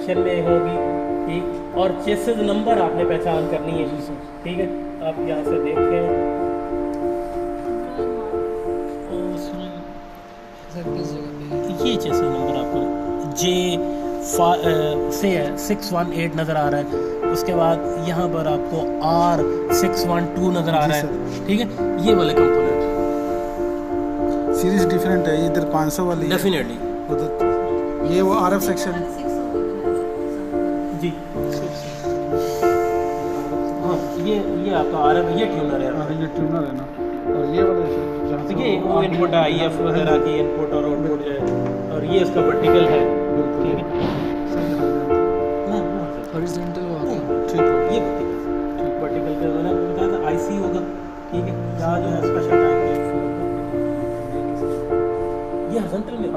Section में होगी, ठीक। और चेसिस नंबर आपने पहचान करनी है, ठीक है। आप यहाँ से देखें, ये चेसिस नंबर आपको से 618 नज़र आ रहा है। उसके बाद यहाँ पर आपको R612 नज़र आ रहा है, ठीक है। ये वाले कंपोनेंट सीरीज डिफरेंट है, इधर 500 वाली डेफिनेटली, ये वो RF सेक्शन जी। हाँ, ये आपका RF, ये ट्यूनर है, ये ट्यूनर है ना। और ये वाला तो ये वो इनपुट है, IF वगैरह की इनपुट और आउटपुट जो है, और ये इसका वर्टिकल है, ठीक है। हॉरिजॉन्टल हो गया, ठीक है। ये वर्टिकल का मैंने बताया था IC होगा, ठीक है। यहाँ जो है स्पेशल टाइप के ये हॉरिजॉन्टल में,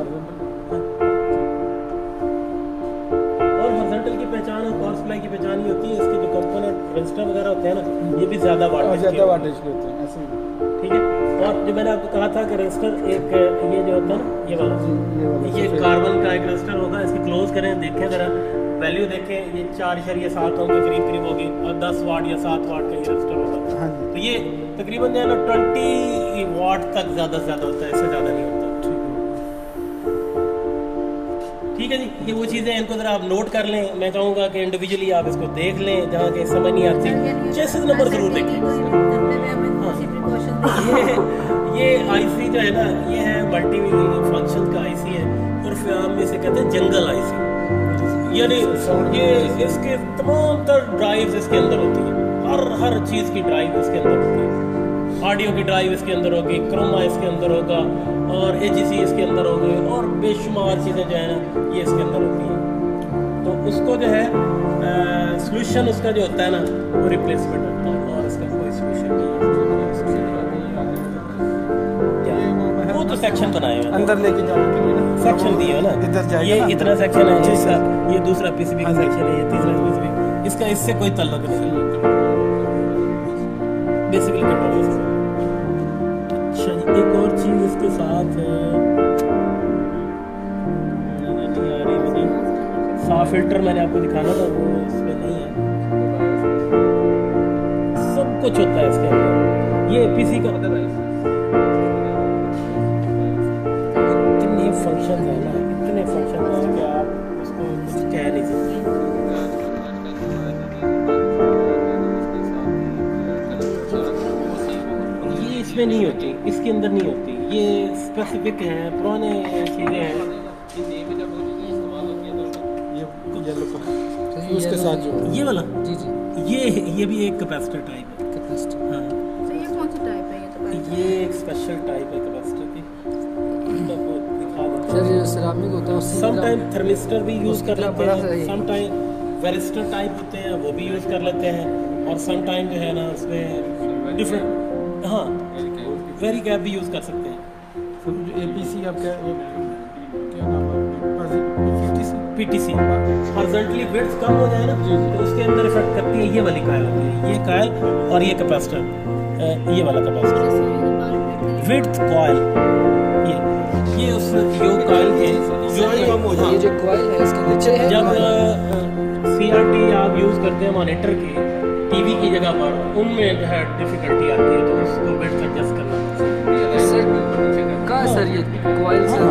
और हॉरिजॉन्टल की पहचान और पावर सप्लाई की पहचान ये होती है, इसके जो कंपोनेंट रजिस्टर वगैरह होते हैं ना, ये भी ज़्यादा वाटेज के होते हैं ऐसे ही, ठीक है। और जो मैंने आपको कहा था कि रजिस्टर एक ये जो होता है ना, ये वाला, ये कार्बन का एक रजिस्टर होगा। इसकी क्लोज करें, देखें ज़रा वैल्यू देखें, ये 4.7 ओम के करीब होगी, और 10 वाट या 7 वाट का ये रजिस्टर होगा। तो ये तकरीबन जो है ना 20 वाट तक ज़्यादा से ज़्यादा होता है, इससे ज़्यादा नहीं होता, ठीक है जी। ये वो चीज़ें, इनको ज़रा आप नोट कर लें। मैं चाहूँगा कि इंडिविजुअली आप इसको देख लें, जहाँ के समझ नहीं आती चेसिस नंबर ज़रूर देखें। ये IC जो है ना, ये है मल्टी फंक्शन का IC है, और आम में इसे कहते हैं जंगल IC, यानी ये इसके तमाम तर ड्राइव्स इसके अंदर होती है, हर चीज़ की ड्राइव इसके अंदर होती है। ऑडियो की ड्राइव इसके अंदर होगी, क्रोमा इसके अंदर होगा, और AGC इसके अंदर होगी, और बेशुमार चीज़ें जो है ना ये इसके अंदर होती हैं। तो उसको जो है सोल्यूशन उसका जो होता है ना, वो रिप्लेसमेंट होता है, और इसका कोई सोल्यूशन नहीं है। वो तो सेक्शन बनाए हैं, अंदर लेके जाने के लिए ना सेक्शन दिए है ना, इधर जाएगा ये ना? इतना सेक्शन है, इसका ये दूसरा PCB का सेक्शन है, ये तीसरा PCB, इसका इससे कोई ताल्लुक नहीं है, बेसिकली कंट्रोल। अच्छा, एक और चीज़ इसके साथ नहीं आ रही मुझे, साफ फिल्टर मैंने आपको दिखाना था, वो इसमें नहीं है। सब कुछ होता है इसके अंदर, ये PC का फंक्शन है ना, इतने फंक्शन है कि आप उसको कुछ कह नहीं सकते। ये इसमें नहीं होती, इसके अंदर नहीं होती, ये स्पेसिफिक है, पुराने चीज़ें हैं। ये उसके साथ जो ये वाला, जी जी, ये भी एक कैपेसिटर टाइप है। कैपेसिटर, हाँ, तो ये कौन सा टाइप है? ये तो ये एक स्पेशल टाइप है कैपेसिटर की। सर ये सिरामिक होता है, सम टाइम थर्मिस्टर भी यूज़ कर लेते बड़ा हैं, है। सम टाइम वेरिस्टर टाइप होते हैं, वो भी यूज़ कर लेते हैं, और सम टाइम जो है ना उसमें डिफरेंट, हाँ, वेरी कैप भी यूज़ कर सकते हैं। APC आप क्या नाम है, PTC हॉरिजॉन्टली विड्थ कम हो जाए ना, तो उसके अंदर इफेक्ट करती है ये वाली कॉइल होती है, ये कॉइल और ये कैपेसिटर, ये वाला कैपेसिटर विड्थ कॉइल, ये उस योग कॉइल के ये जो कॉइल है इसके नीचे है। जब CRT आप यूज़ करते हैं मॉनिटर की, TV की जगह पर, उनमें जो है डिफिकल्टी आती है, तो उसको विड्थ एडजस्ट करना सर कहाँ सर ये कॉइल सर,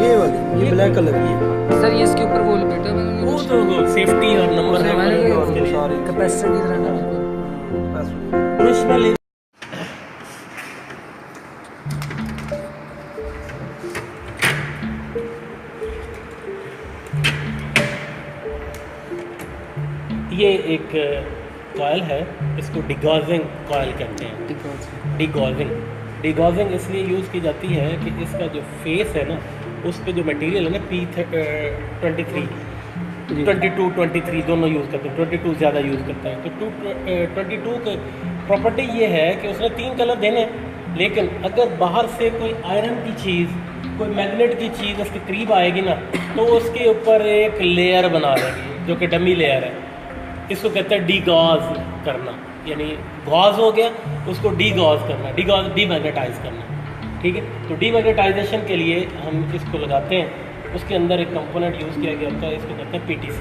ये वाली, ये ब्लैक कलर की है सर ये इसके ऊपर वो लपेटा मैंने, वो तो सेफ्टी और नंबर है उसके लिए। कैपेसिटर की तरह ना, पुरुष वाले ये एक कॉइल है, इसको डिगॉजिंग कॉइल कहते हैं। डिगॉजिंग इसलिए यूज़ की जाती है कि इसका जो फेस है ना, उस पे जो मटेरियल है ना, P23 22 23 दोनों यूज़ करते हैं, 22 ज़्यादा यूज़ करता है। तो 22 की प्रॉपर्टी ये है कि उसने 3 कलर देने, लेकिन अगर बाहर से कोई आयरन की चीज़, कोई मैग्नेट की चीज़ उसके करीब आएगी ना, तो उसके ऊपर एक लेयर बना देगी जो कि डमी लेयर है। इसको कहते हैं डीगॉज करना, यानी गॉज हो गया, उसको डीगॉज करना, डीमैग्नेटाइज करना, ठीक है। तो डीमैग्नेटाइजेशन के लिए हम इसको लगाते हैं, उसके अंदर एक कंपोनेंट यूज़ किया गया होता है, इसको कहते हैं PTC।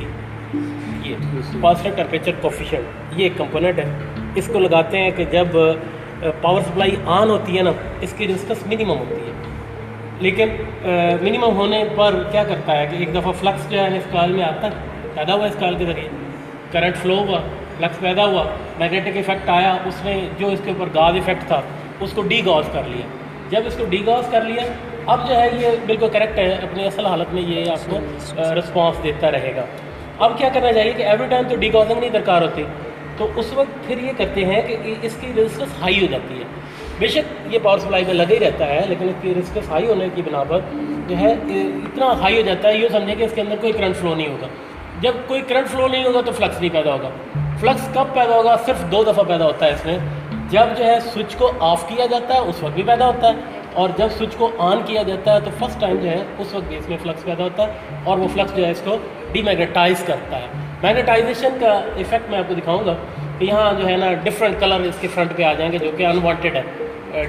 ये पॉजिटिव टेम्परेचर कोफिशिएंट, ये एक कंपोनेंट है। इसको लगाते हैं कि जब पावर सप्लाई ऑन होती है ना, इसकी रेजिस्टेंस मिनिमम होती है, लेकिन मिनिमम होने पर क्या करता है कि एक दफ़ा फ्लक्स जो है इस कॉइल में आता है, पैदा हुआ इस कॉइल के ज़रिए, करंट फ्लो हुआ, फ्लक्स पैदा हुआ, मैग्नेटिक इफेक्ट आया, उसने जो इसके ऊपर गाज इफेक्ट था उसको डी गॉज कर लिया। जब इसको डी गॉज कर लिया, अब जो है ये बिल्कुल करेक्ट है, अपनी असल हालत में ये आपको रिस्पॉन्स देता रहेगा। अब क्या करना चाहिए कि एवरी टाइम तो डी गॉजिंग नहीं दरकार होती, तो उस वक्त फिर ये करते हैं कि इसकी रेजिस्टेंस हाई हो जाती है। बेशक ये पावर सप्लाई में लगा ही रहता है, लेकिन इसकी रेजिस्टेंस हाई होने की बिना पर जो है इतना हाई हो जाता है, यूँ समझे कि इसके अंदर कोई करंट फ्लो नहीं होगा। जब कोई करंट फ्लो नहीं होगा तो फ्लक्स नहीं पैदा होगा। फ्लक्स कब पैदा होगा? सिर्फ 2 दफ़ा पैदा होता है इसमें। जब जो है स्विच को ऑफ किया जाता है उस वक्त भी पैदा होता है, और जब स्विच को ऑन किया जाता है तो फर्स्ट टाइम जो है उस वक्त भी इसमें फ्लक्स पैदा होता है, और वो फ्लक्स जो है इसको डीमैग्नेटाइज करता है। मैग्नेटाइजेशन का इफेक्ट मैं आपको दिखाऊंगा कि यहाँ जो है ना डिफरेंट कलर इसके फ्रंट पे आ जाएंगे जो कि अनवांटेड है,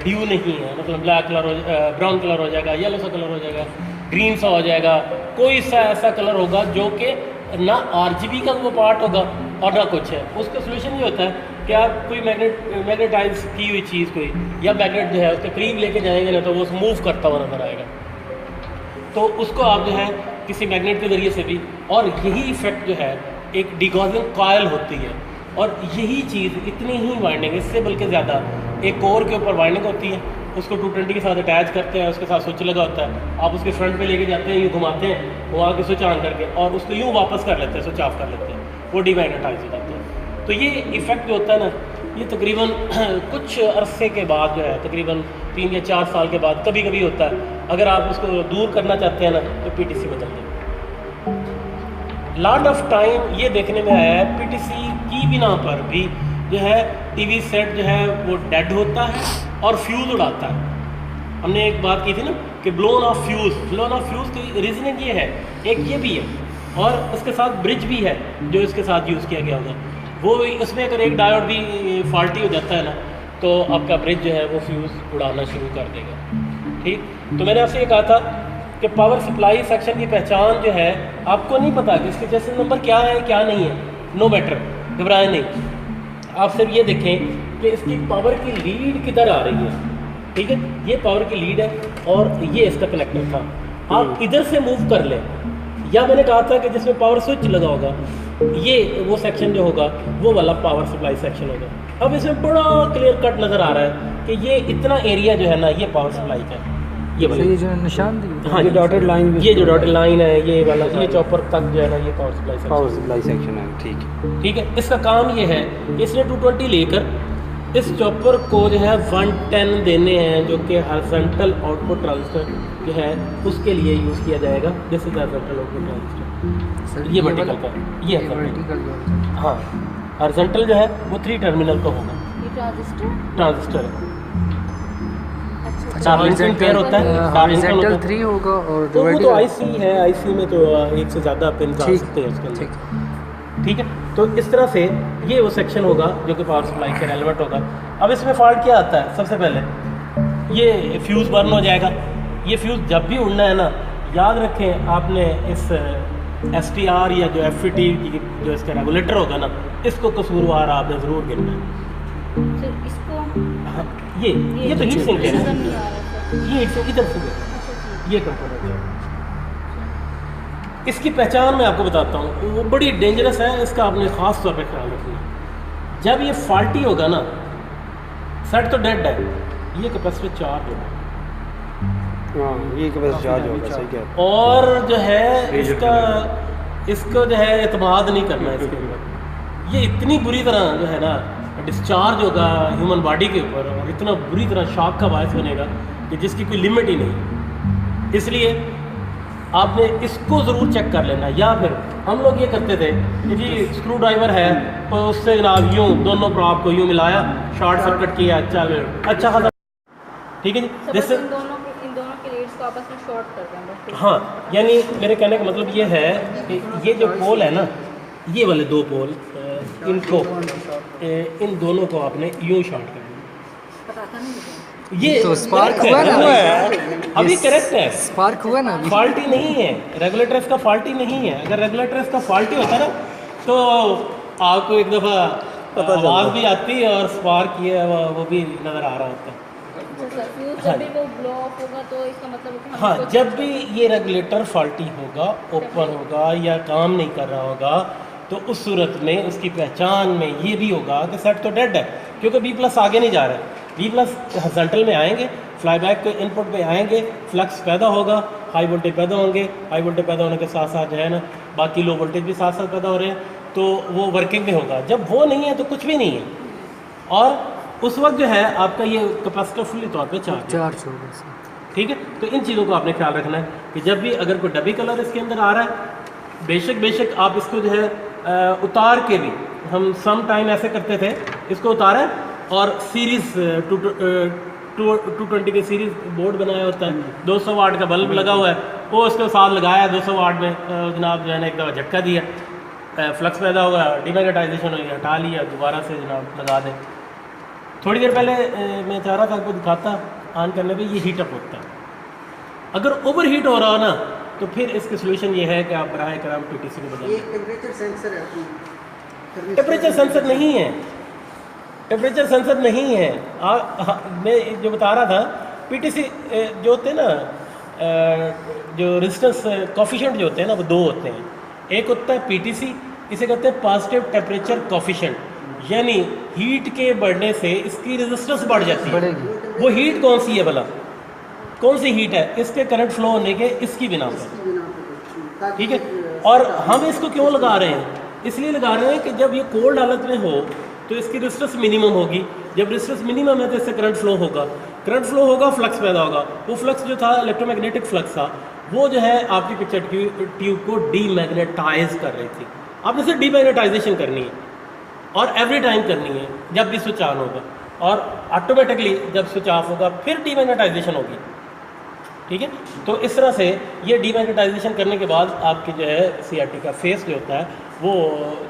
ड्यू नहीं है, मतलब ब्लैक कलर हो, ब्राउन कलर हो जाएगा, येलो सा कलर हो जाएगा, ग्रीन सा हो जाएगा, कोई सा ऐसा कलर होगा जो कि ना RGB का वो पार्ट होगा और ना कुछ है। उसका सोल्यूशन ये होता है कि आप कोई मैग्नेटाइज की हुई चीज़ कोई या मैग्नेट जो है उसके करीब लेके जाएंगे ना तो वो मूव करता हुआ नजर आएगा, तो उसको आप जो है किसी मैग्नेट के ज़रिए से भी, और यही इफेक्ट जो है एक डिगॉजिंग कॉइल होती है, और यही चीज़ इतनी ही वाइंडिंग, इससे बल्कि ज़्यादा एक कोर के ऊपर वाइंडिंग होती है, उसको 220 के साथ अटैच करते हैं, उसके साथ स्विच लगा होता है, आप उसके फ्रंट पे लेके जाते हैं, यूँ घुमाते हैं, वो आके स्विच ऑन करके और उसको यूँ वापस कर लेते हैं, स्विच ऑफ कर लेते हैं, वो डीमैग्नेटाइज हो जाता है। तो ये इफेक्ट जो होता है ना, ये तकरीबन कुछ अरसे के बाद जो है, तकरीबन 3 या 4 साल के बाद कभी कभी होता है। अगर आप उसको दूर करना चाहते हैं ना तो PTC बदल दें। लॉट ऑफ टाइम ये देखने में आया है PTC की बिना पर भी जो है टीवी सेट जो है वो डेड होता है और फ्यूज़ उड़ाता है। हमने एक बात की थी ना कि ब्लोन ऑफ फ्यूज़ की रीज़निंग ये है, एक ये भी है, और उसके साथ ब्रिज भी है जो इसके साथ यूज़ किया गया होगा। वो उसमें अगर एक डायोड भी फॉल्टी हो जाता है ना तो आपका ब्रिज जो है वो फ्यूज़ उड़ाना शुरू कर देगा। ठीक, तो मैंने आपसे ये कहा था कि पावर सप्लाई सेक्शन की पहचान जो है आपको नहीं पता कि इसके चेसिस नंबर क्या है क्या नहीं है, नो मैटर, घबराएं नहीं। आप सिर्फ ये देखें कि इसकी पावर की लीड किधर आ रही है। ठीक है, ये पावर की लीड है और ये इसका कनेक्टर था, आप इधर से मूव कर लें, या मैंने कहा था कि जिसमें पावर स्विच लगा होगा ये वो सेक्शन जो होगा वो वाला पावर सप्लाई सेक्शन होगा। अब इसमें बड़ा क्लियर कट नज़र आ रहा है कि ये इतना एरिया जो है ना ये पावर सप्लाई का है। ये जो निशान दी, हाँ, ये डॉटेड लाइन, ये जो डॉटेड लाइन है ये वाला, ये चॉपर तक जो है ना ये पावर सप्लाई सेक्शन है। ठीक है, इसका काम ये है कि इसने 220 लेकर इस चॉपर को जो है 110 देने हैं, जो कि हॉरिजॉन्टल आउटपुट ट्रांजिस्टर जो है उसके लिए यूज़ किया जाएगा। This is horizontal output transistor, ये वर्टिकल का, ये वर्टिकल, हाँ, हॉरिजॉन्टल जो है वो 3 टर्मिनल का होगा, ये ट्रांजिस्टर है। अच्छा, पेयर होता है, हॉरिजॉन्टल 3 होगा, और तो वो तो IC है, IC में तो एक से ज़्यादा पिन जा सकते हैं उसके अंदर। ठीक है, तो इस तरह से ये वो सेक्शन होगा जो कि पावर सप्लाई के रेलेवेंट होगा। अब इसमें फॉल्ट क्या आता है? सबसे पहले ये फ्यूज़ बर्न हो जाएगा। ये फ्यूज़ जब भी उड़ना है ना, याद रखें आपने इस STR या जो FET की जो इसका रेगुलेटर होगा ना, इसको कसूरवार आपने ज़रूर गिनना है। तो इसको हाँ, ये तो हीट सिंक है, नजर नहीं आ रहा था। ये हीट सिंक इधर से ये कंपोनेंट है। इसकी पहचान मैं आपको बताता हूँ, वो बड़ी डेंजरस है, इसका आपने ख़ास तौर पे ख्याल रखना। जब ये फॉल्टी होगा ना, सेट तो डेड है, ये कैपेसिटर चार्ज होगा, ये कैपेसिटर चार्ज होगा, सही कह रहे हैं। और जो है इसको जो है एतमाद नहीं करना इसके ऊपर। ये इतनी बुरी तरह जो है ना डिस्चार्ज होगा ह्यूमन बॉडी के ऊपर, और इतना बुरी तरह शॉक का बायस बनेगा कि जिसकी कोई लिमिट ही नहीं। इसलिए आपने इसको ज़रूर चेक कर लेना। या फिर हम लोग ये करते थे कि जी स्क्रू ड्राइवर है तो उससे जनाब यूँ दोनों प्रॉप को यूँ मिलाया, शॉर्ट सर्किट किया, चल अच्छा खासा, ठीक है जी। जैसे इन दोनों के लीड्स को आपस में शॉर्ट कर देंगे। हाँ, यानी मेरे कहने का मतलब ये है कि ये जो पोल है ना, ये वाले 2 पोल, इनको इन दोनों को आपने यूँ शॉर्ट कर दिया। पता था नहीं मुझे। ये तो स्पार्क हुआ ना अभी, करेक्ट है, स्पार्क हुआ ना, फॉल्टी नहीं है रेगुलेटर इसका, फॉल्टी नहीं है। अगर रेगुलेटर इसका फॉल्टी होता ना तो आपको एक दफ़ा पता चलता आवाज़ भी आती है और स्पार्क ये वो भी नज़र आ रहा होता है। अच्छा सर, फ्यूज हाँ जब भी वो ब्लो ऑफ होगा तो इसका मतलब है कि हम हाँ, इसको जब change भी ये रेगुलेटर फॉल्टी होगा, ओपन होगा या काम नहीं कर रहा होगा, तो उस सूरत में उसकी पहचान में ये भी होगा कि सेट तो डेड है, क्योंकि बी प्लस आगे नहीं जा रहा है। बी प्लस हॉरिजॉन्टल में आएंगे, फ्लाईबैक के इनपुट पे आएंगे, फ्लक्स पैदा होगा, हाई वोल्टेज पैदा होंगे, हाई वोल्टेज पैदा होने के साथ साथ जो है ना बाकी लो वोल्टेज भी साथ साथ पैदा हो रहे हैं, तो वो वर्किंग में होगा। जब वो नहीं है तो कुछ भी नहीं है, और उस वक्त जो है आपका ये कैपेसिटर फुल्ली तौर पे चार्ज है। चार्ज होगा सर। ठीक है, तो इन चीज़ों को आपने ख्याल रखना है कि जब भी अगर कोई डबी कलर इसके अंदर आ रहा है, बेशक आप इसको जो है उतार के भी, हम सम टाइम ऐसे करते थे, इसको उतारा और सीरीज़ 220 की सीरीज़ बोर्ड बनाया होता है, 200 वाट का बल्ब लगा हुआ है, वो उसके साथ लगाया 200 वाट में, जनाब जो है ना एक दफ़ा झटका दिया, फ्लक्स पैदा होगा, डीमैग्नेटाइजेशन हो गया, हटा लिया, दोबारा से जनाब लगा दें। थोड़ी देर पहले मैं चाह रहा था आपको दिखाता, ऑन करने पे ये हीटअप होता है। अगर ओवर हीट हो रहा हो ना, तो फिर इसकी सोल्यूशन ये है कि आप बराह कराम PTC को बदलें। टेम्परेचर सेंसर है, टेम्परेचर सेंसर नहीं है, टेम्परेचर सेंसर नहीं है। मैं जो बता रहा था, PTC जो होते हैं ना, जो रेजिस्टेंस कोफिशिएंट जो होते हैं ना, वो दो होते हैं। एक होता है PTC, इसे कहते हैं पॉजिटिव टेम्परेचर कोफिशिएंट, यानी हीट के बढ़ने से इसकी रेजिस्टेंस बढ़ जाती है। बढ़ेगी। वो हीट कौन सी है भला, कौन सी हीट है? इसके करंट फ्लो होने के इसकी बिना पर, ठीक है। और हम इसको क्यों लगा रहे हैं? इसलिए लगा रहे हैं कि जब ये कोल्ड हालत में हो तो इसकी रेजिस्टेंस मिनिमम होगी, जब रेजिस्टेंस मिनिमम है तो इससे करंट फ्लो होगा, करंट फ्लो होगा, फ्लक्स पैदा होगा। वो फ्लक्स जो था इलेक्ट्रोमैग्नेटिक फ्लक्स था, वो जो है आपकी पिक्चर ट्यूब को डीमैग्नेटाइज कर रही थी। आपने सिर्फ डीमैग्नेटाइजेशन करनी है और एवरी टाइम करनी है जब भी स्विच ऑन होगा, और ऑटोमेटिकली जब स्विच ऑफ होगा फिर डीमैग्नेटाइजेशन होगी, ठीक है। तो इस तरह से ये डीमैग्नेटाइजेशन करने के बाद आपकी जो है CRT का फेस जो होता है, वो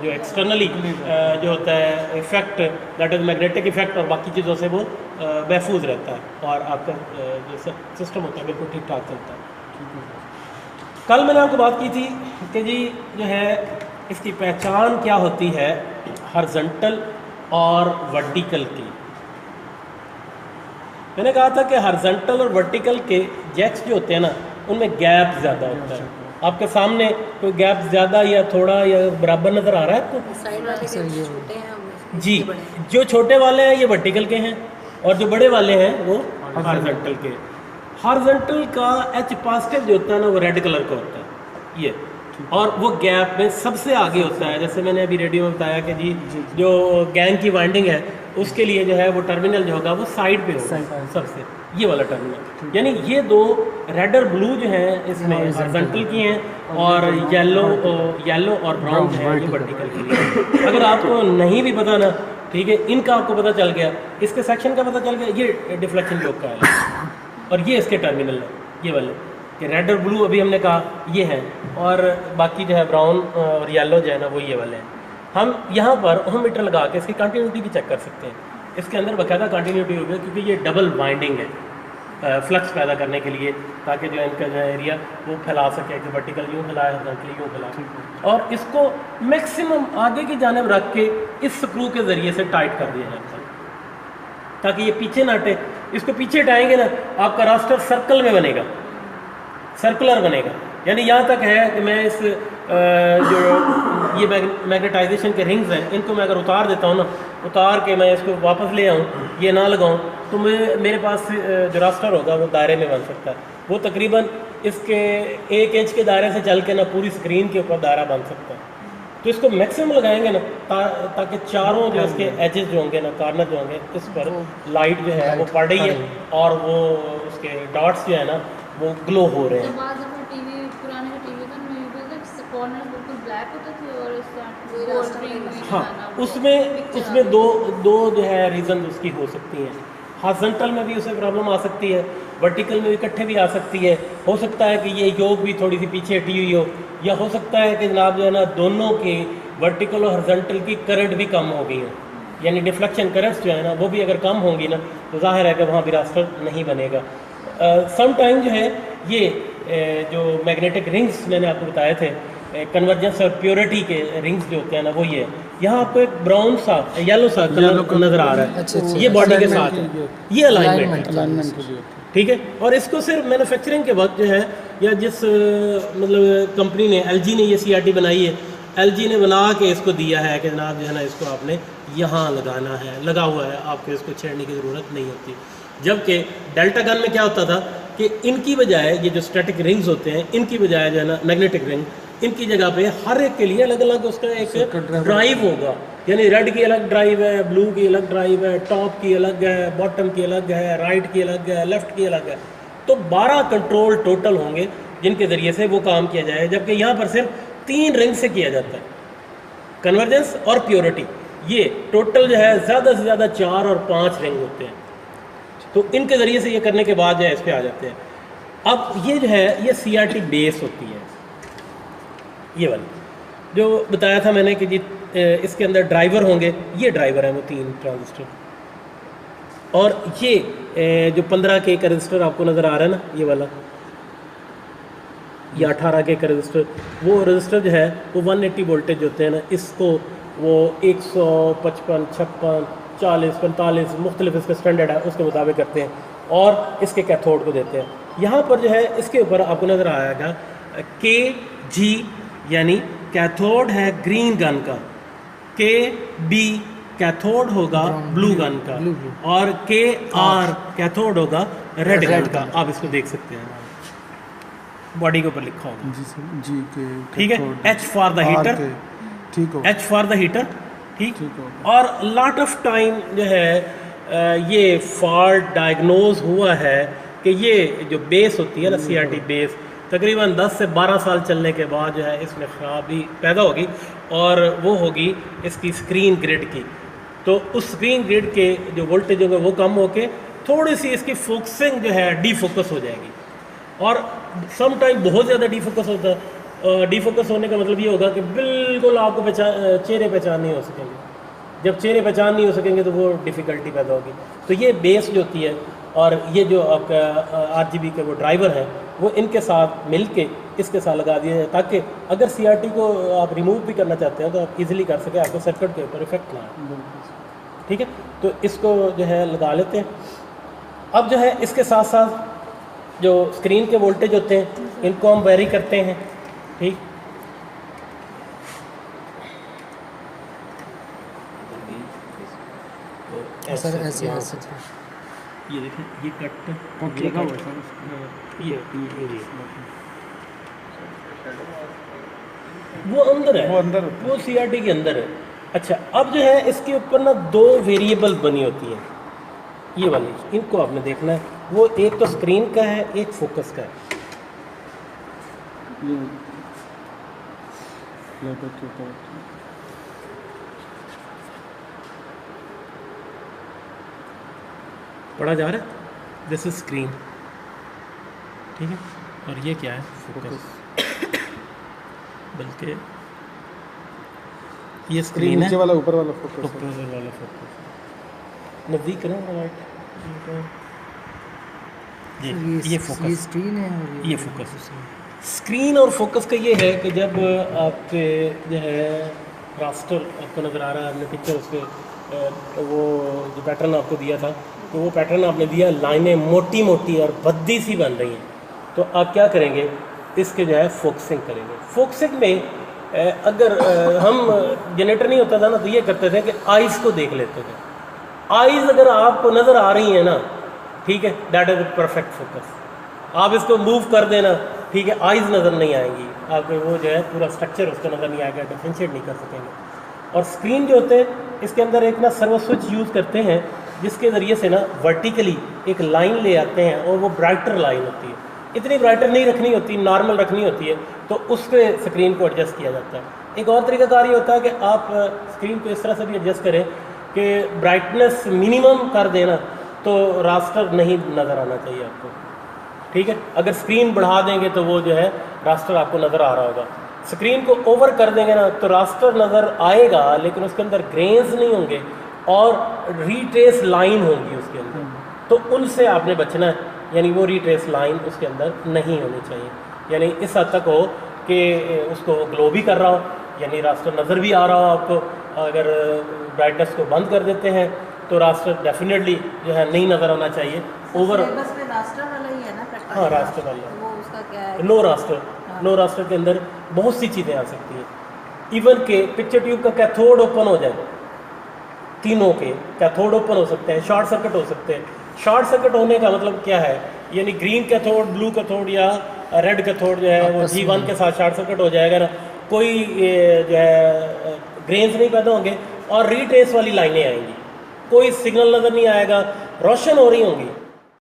जो एक्सटर्नली जो होता है effect, that is magnetic effect, और बाकी चीज़ों से वो महफूज रहता है और आपका जो सिस्टम होता है बिल्कुल ठीक ठाक चलता है। कल मैंने आपको बात की थी कि जी जो है इसकी पहचान क्या होती है हॉरिजॉन्टल और वर्टिकल की। मैंने कहा था कि हॉरिजॉन्टल और वर्टिकल के जैक्स जो होते हैं ना, उनमें गैप ज़्यादा होता है। आपके सामने कोई गैप ज़्यादा या थोड़ा या बराबर नज़र आ रहा है आपको? साइड वाले सर, के ये छोटे हैं, हम जी, जो छोटे वाले हैं ये वर्टिकल के हैं और जो बड़े वाले हैं वो हॉरिजॉन्टल के। हॉरिजॉन्टल का H पॉजिटिव जो होता है ना, वो रेड कलर का होता है ये, और वो गैप में सबसे आगे होता है। जैसे मैंने अभी रेडियो में बताया कि जी जो गैंग की वाइंडिंग है उसके लिए जो है वो टर्मिनल जो होगा वो साइड पे होगा सबसे, ये वाला टर्मिनल। यानी ये दो रेड और ब्लू जो हैं इसमें हॉरिजॉन्टल की हैं, और येलो और ब्राउन जो है ये वर्टिकल की लिए। अगर आपको नहीं भी पता ना, ठीक है, इनका आपको पता चल गया, इसके सेक्शन का पता चल गया, ये डिफ्लेक्शन योग का है और ये इसके टर्मिनल है, ये वाले कि रेड और ब्लू अभी हमने कहा ये हैं, और बाकी जो है ब्राउन और येलो जो है ना वो ये वाले हैं। हम यहाँ पर ओम मीटर लगा के इसकी कंटिन्यूटी भी चेक कर सकते हैं। इसके अंदर बाकायदा कंटिन्यूटी होगी, क्योंकि ये डबल वाइंडिंग है फ्लक्स पैदा करने के लिए, ताकि जो इनका जो एरिया वो फैला सके कि वर्टिकल यूँ फैलाए, हॉरिजॉन्टल यूँ फैलाए, और इसको मैक्सिमम आगे की जानिब रख के इस स्क्रू के ज़रिए से टाइट कर दिया जाता है ताकि ये पीछे ना हटे। इसको पीछे हटाएंगे ना, आपका रास्टर सर्कल में बनेगा, सर्कुलर बनेगा। यानी यहाँ तक है कि मैं इस जो ये मैग्नेटाइजेशन के रिंग्स हैं, इनको मैं अगर उतार देता हूँ ना, उतार के मैं इसको वापस ले आऊँ, ये ना लगाऊँ, तो मेरे पास जो रास्टर होगा वो दायरे में बन सकता है। वो तकरीबन इसके 1 इंच के दायरे से चल के ना पूरी स्क्रीन के ऊपर दायरा बन सकता है। तो इसको मैक्सिमम लगाएंगे ना, ताकि चारों जो इसके एजेस जो होंगे ना, कॉर्नर जो होंगे, इस पर लाइट जो है वो पड़ रही है और वो उसके डॉट्स जो है ना वो ग्लो हो रहे हैं। जब आज अपना टीवी, पुराने जो टीवी था मैं बोलता कॉर्नर बिल्कुल ब्लैक होते थे और हाँ, उसमें दो जो है रीज़न उसकी हो सकती हैं। हॉरिजॉन्टल में भी उसे प्रॉब्लम आ सकती है, वर्टिकल में भी इकट्ठे भी आ सकती है। हो सकता है कि ये योग भी थोड़ी सी पीछे हटी हुई हो, या हो सकता है कि जनाब जो है ना दोनों की वर्टिकल और हॉरिजॉन्टल की करंट भी कम हो गई हो, यानी डिफ्लेक्शन करंट्स जो है ना वो भी अगर कम होंगी ना तो जाहिर है कि वहाँ भी रास्टर नहीं बनेगा। सम टाइम जो है ये जो मैग्नेटिक रिंग्स मैंने आपको बताए थे, कन्वर्जेंस और प्योरिटी के रिंग्स जो होते हैं ना वो ये है। यहाँ आपको एक ब्राउन सा येलो सा कलर नज़र आ रहा है, अच्छा, ये बॉडी के साथ है, ये अलाइनमेंट है, अलाइनमेंट के लिए होती है। ठीक है। और इसको सिर्फ मैन्युफैक्चरिंग के वक्त जो है या जिस मतलब कंपनी ने LG ने ये CRT बनाई है, LG ने बना के इसको दिया है कि जनाब जो है ना इसको आपने यहाँ लगाना है, लगा हुआ है, आपको इसको छेड़ने की ज़रूरत नहीं होती। जबकि डेल्टा गन में क्या होता था कि इनकी बजाय ये जो स्टैटिक रिंग्स होते हैं इनकी बजाय जो है ना मैग्नेटिक रिंग, इनकी जगह पे हर एक के लिए अलग अलग उसका एक ड्राइव होगा, यानी रेड की अलग ड्राइव है, ब्लू की अलग ड्राइव है, टॉप की अलग है, बॉटम की अलग है, राइट की अलग है, लेफ्ट की अलग है। तो 12 कंट्रोल टोटल होंगे जिनके ज़रिए से वो काम किया जाए, जबकि यहाँ पर सिर्फ 3 रिंग से किया जाता है, कन्वर्जेंस और प्योरिटी। ये टोटल जो है ज़्यादा से ज़्यादा 4 और 5 रिंग होते हैं। तो इनके ज़रिए से ये करने के बाद जो है इस पर आ जाते हैं। अब ये जो है ये CRT बेस होती है, ये वाली जो बताया था मैंने कि जी इसके अंदर ड्राइवर होंगे, ये ड्राइवर हैं वो 3 ट्रांजिस्टर, और ये जो 15K का रजिस्टर आपको नज़र आ रहा है ना, ये वाला, ये 18K का रजिस्टर, वो रजिस्टर जो है वो 180 वोल्टेज होते हैं ना, इसको वो 155, 56, 40, 45 मुख्तलिफ इसका स्टैंडर्ड है उसके मुताबिक करते हैं और इसके कैथोड को देते हैं। यहाँ पर जो है इसके ऊपर आपको नज़र आएगा KG यानी कैथोड है ग्रीन गन का, KB कैथोड होगा ब्लू गन का, और KR कैथोड होगा रेड गन का। आप इसको देख सकते हैं, बॉडी के ऊपर लिखा होगा जी सर, जी के ठीक है। H फॉर द हीटर, ठीक हो, H फॉर द हीटर, ठीक। हो। और लॉट ऑफ टाइम जो है ये फॉल्ट डायग्नोज हुआ है कि ये जो बेस होती है ना CRT बेस, तकरीबन 10 से 12 साल चलने के बाद जो है इसमें ख़राबी पैदा होगी और वो होगी इसकी स्क्रीन ग्रिड की। तो उस स्क्रीन ग्रिड के जो वोल्टेज होंगे वो कम होके थोड़ी सी इसकी फोकसिंग जो है डीफोकस हो जाएगी, और सम टाइम बहुत ज़्यादा डीफोकस होता है। डीफोकस होने का मतलब ये होगा कि बिल्कुल आपको चेहरे पहचान नहीं हो सकेंगे। जब चेहरे पहचान नहीं हो सकेंगे तो वो डिफ़िकल्टी पैदा होगी। तो ये बेस जो होती है और ये जो आपका RGB का वो ड्राइवर है वो इनके साथ मिल के इसके साथ लगा दिया जाए, ताकि अगर CRT को आप रिमूव भी करना चाहते हैं तो आप इजीली कर सकें, आपको सर्किट के ऊपर इफेक्ट ना आए। ठीक है, तो इसको जो है लगा लेते हैं। अब जो है इसके साथ साथ जो स्क्रीन के वोल्टेज होते हैं इनको हम वेरी करते हैं, ठीक। तो सर ऐसे ऐसे यहाँ ऐसे से ये देखिए, ये कट लगा हुआ है सर, ये वो अंदर है, वो अंदर होता है। वो CRT के अंदर है। अच्छा, अब जो है इसके ऊपर ना 2 वेरिएबल बनी होती हैं, ये वाली, इनको आपने देखना है। वो एक तो स्क्रीन का है, एक फोकस का है। पढ़ा जा रहा है, दिस इज स्क्रीन, ठीक है, और ये क्या है, फोकस। बल्कि ये स्क्रीन है, नीचे वाला ऊपर वाला फोकस ऊपर वाला फोकस नज़दीक करें राइट, ये फोकस, ये स्क्रीन है और ये फोकस। स्क्रीन और फोकस का ये है कि जब आपके जो है रास्टर आपको नज़र आ रहा है, आपने पिक्चर उस पर वो जो पैटर्न आपको दिया था, तो वो पैटर्न आपने दिया, लाइनें मोटी मोटी और भद्दी सी बन रही हैं। तो आप क्या करेंगे, इसके जो है फोकसिंग करेंगे। फोकसिंग में अगर हम जनरेटर नहीं होता था ना, तो ये करते थे कि आइज़ को देख लेते थे। आइज़ अगर आपको नज़र आ रही है ना, ठीक है, दैट इज़ परफेक्ट फोकस। आप इसको मूव कर देना, ठीक है, आइज़ नज़र नहीं आएंगी आपको, वो जो है पूरा स्ट्रक्चर उसका नज़र नहीं आएगा, डिफ्रेंशिएट नहीं कर सकेंगे। और स्क्रीन जो होते हैं इसके अंदर एक ना सर्वो स्विच यूज़ करते हैं, जिसके ज़रिए से ना वर्टिकली एक लाइन ले आते हैं, और वो ब्राइटर लाइन होती है। इतनी ब्राइटर नहीं रखनी होती, नॉर्मल रखनी होती है, तो उस पर स्क्रीन को एडजस्ट किया जाता है। एक और तरीकाकार ये होता है कि आप स्क्रीन को इस तरह से भी एडजस्ट करें कि ब्राइटनेस मिनिमम कर देना, तो रास्टर नहीं नज़र आना चाहिए आपको, ठीक है। अगर स्क्रीन बढ़ा देंगे तो वो जो है रास्टर आपको नज़र आ रहा होगा। स्क्रीन को ओवर कर देंगे ना, तो रास्टर नज़र आएगा लेकिन उसके अंदर ग्रेन्स नहीं होंगे और रीट्रेस लाइन होगी उसके अंदर, तो उनसे आपने बचना है, यानी वो रीट्रेस लाइन उसके अंदर नहीं होनी चाहिए। यानी इस हद तक हो कि उसको ग्लो भी कर रहा हो, यानी रास्टर नज़र भी आ रहा हो आपको। अगर ब्राइटनेस को बंद कर देते हैं तो रास्टर डेफिनेटली जो है नहीं नज़र आना चाहिए। ओवर सिलेबस में रास्टर वाला ही है ना पेट्रोल? हाँ, रास्टर वाला। तो वो उसका क्या है? नो रास्टर, नो रास्टर के अंदर बहुत सी चीज़ें आ सकती हैं। इवन के पिक्चर ट्यूब का कैथोड ओपन हो जाए, तीनों के कैथोड ओपन हो सकते हैं, शॉर्ट सर्किट हो सकते हैं। शॉर्ट सर्किट होने का मतलब क्या है, यानी ग्रीन कैथोड, ब्लू कैथोड या रेड कैथोड जो है वो G1 के साथ शॉर्ट सर्किट हो जाएगा ना, कोई जो है ग्रेन्स नहीं पैदा होंगे और रीट्रेस वाली लाइनें आएंगी, कोई सिग्नल नज़र नहीं आएगा, रोशन हो रही होंगी